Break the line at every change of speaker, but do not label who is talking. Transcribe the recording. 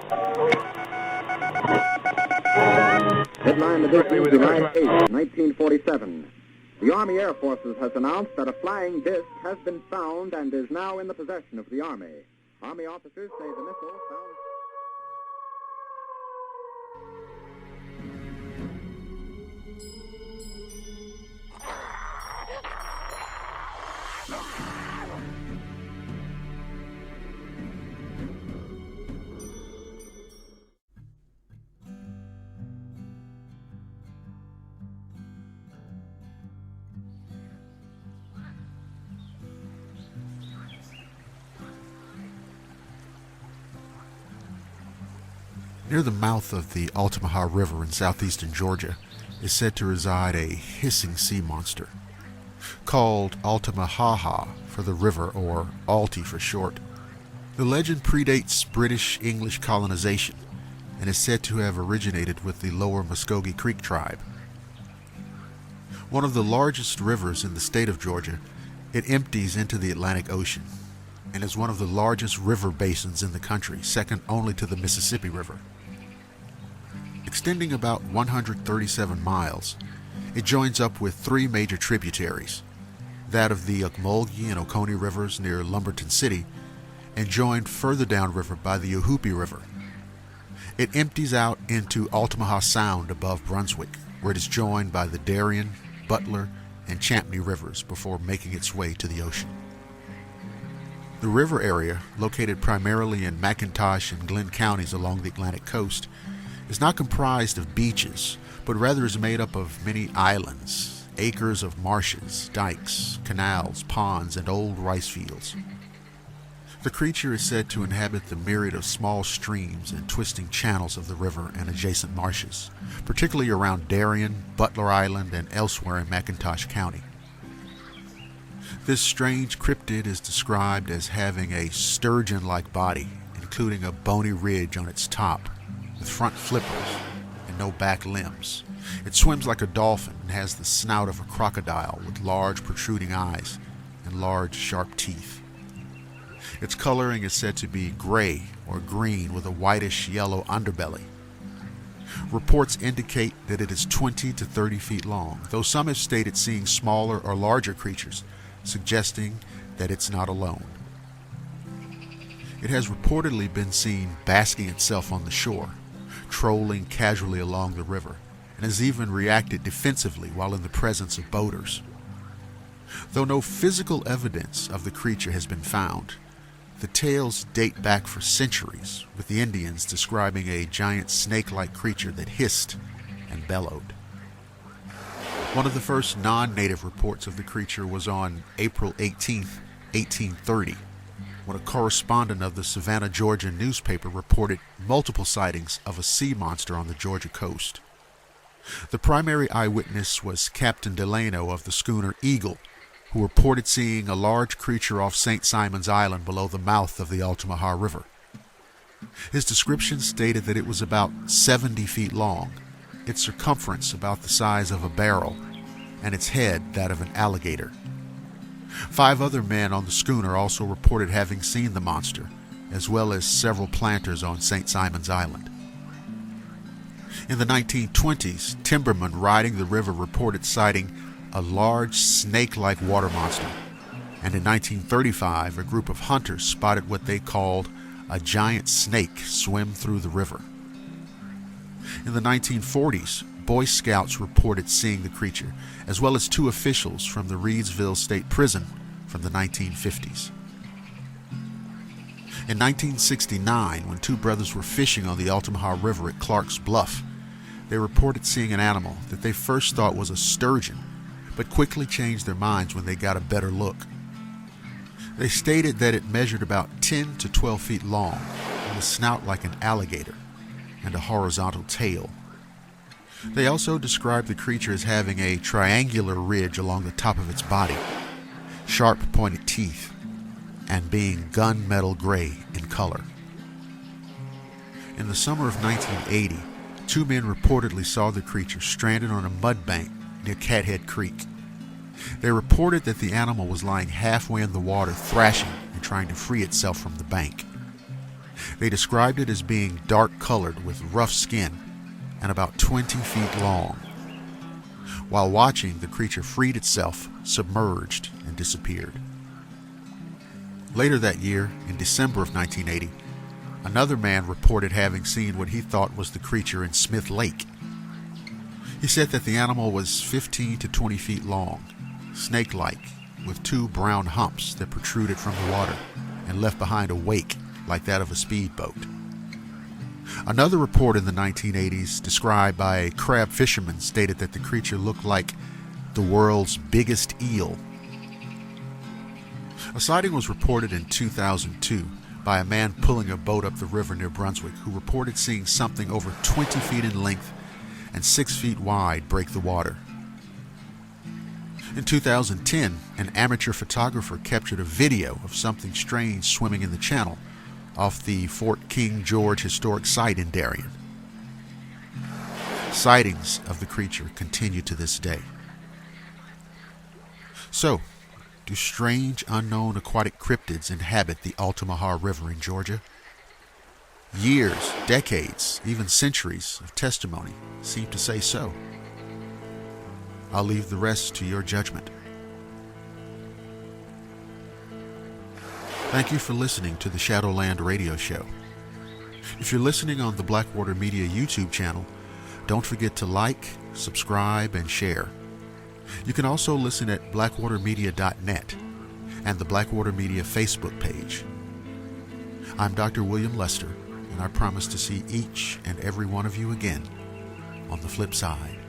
Headline edition, July 8, 1947. The Army Air Forces has announced that a flying disc has been found and is now in the possession of the Army. Army officers say the missile found...
Near the mouth of the Altamaha River in southeastern Georgia is said to reside a hissing sea monster, called Altamaha for the river, or Alti for short. The legend predates British-English colonization and is said to have originated with the lower Muskogee Creek tribe. One of the largest rivers in the state of Georgia, it empties into the Atlantic Ocean and is one of the largest river basins in the country, second only to the Mississippi River. Extending about 137 miles, it joins up with three major tributaries, that of the Ocmulgee and Oconee rivers near Lumberton City, and joined further downriver by the Ohoopee River. It empties out into Altamaha Sound above Brunswick, where it is joined by the Darien, Butler, and Champney rivers before making its way to the ocean. The river area, located primarily in McIntosh and Glenn counties along the Atlantic coast, is not comprised of beaches, but rather is made up of many islands, acres of marshes, dikes, canals, ponds, and old rice fields. The creature is said to inhabit the myriad of small streams and twisting channels of the river and adjacent marshes, particularly around Darien, Butler Island, and elsewhere in McIntosh County. This strange cryptid is described as having a sturgeon-like body, including a bony ridge on its top, with front flippers and no back limbs. It swims like a dolphin and has the snout of a crocodile with large protruding eyes and large sharp teeth. Its coloring is said to be gray or green with a whitish yellow underbelly. Reports indicate that it is 20 to 30 feet long, though some have stated seeing smaller or larger creatures, suggesting that it's not alone. It has reportedly been seen basking itself on the shore, trolling casually along the river, and has even reacted defensively while in the presence of boaters. Though no physical evidence of the creature has been found, the tales date back for centuries, with the Indians describing a giant snake-like creature that hissed and bellowed. One of the first non-native reports of the creature was on April 18, 1830, when a correspondent of the Savannah, Georgia newspaper reported multiple sightings of a sea monster on the Georgia coast. The primary eyewitness was Captain Delano of the schooner Eagle, who reported seeing a large creature off St. Simon's Island below the mouth of the Altamaha River. His description stated that it was about 70 feet long, its circumference about the size of a barrel, and its head that of an alligator. 5 other men on the schooner also reported having seen the monster, as well as several planters on St. Simon's Island. In the 1920s, timbermen riding the river reported sighting a large snake-like water monster, and in 1935 a group of hunters spotted what they called a giant snake swim through the river. In the 1940s, Boy Scouts reported seeing the creature, as well as 2 officials from the Reedsville State Prison from the 1950s. In 1969, when 2 brothers were fishing on the Altamaha River at Clark's Bluff, they reported seeing an animal that they first thought was a sturgeon, but quickly changed their minds when they got a better look. They stated that it measured about 10 to 12 feet long, with a snout like an alligator, and a horizontal tail. They also described the creature as having a triangular ridge along the top of its body, sharp pointed teeth, and being gunmetal gray in color. In the summer of 1980, 2 men reportedly saw the creature stranded on a mud bank near Cathead Creek. They reported that the animal was lying halfway in the water, thrashing and trying to free itself from the bank. They described it as being dark-colored with rough skin and about 20 feet long. While watching, the creature freed itself, submerged, and disappeared. Later that year, in December of 1980, another man reported having seen what he thought was the creature in Smith Lake. He said that the animal was 15 to 20 feet long, snake-like, with two brown humps that protruded from the water and left behind a wake like that of a speedboat. Another report in the 1980s, described by a crab fisherman, stated that the creature looked like the world's biggest eel. A sighting was reported in 2002 by a man pulling a boat up the river near Brunswick who reported seeing something over 20 feet in length and 6 feet wide break the water. In 2010, an amateur photographer captured a video of something strange swimming in the channel off the Fort King George Historic Site in Darien. Sightings of the creature continue to this day. So, do strange, unknown aquatic cryptids inhabit the Altamaha River in Georgia? Years, decades, even centuries of testimony seem to say so. I'll leave the rest to your judgment. Thank you for listening to the Shadowland radio show. If you're listening on the Blackwater Media YouTube channel, don't forget to like, subscribe, and share. You can also listen at blackwatermedia.net and the Blackwater Media Facebook page. I'm Dr. William Lester, and I promise to see each and every one of you again on the flip side.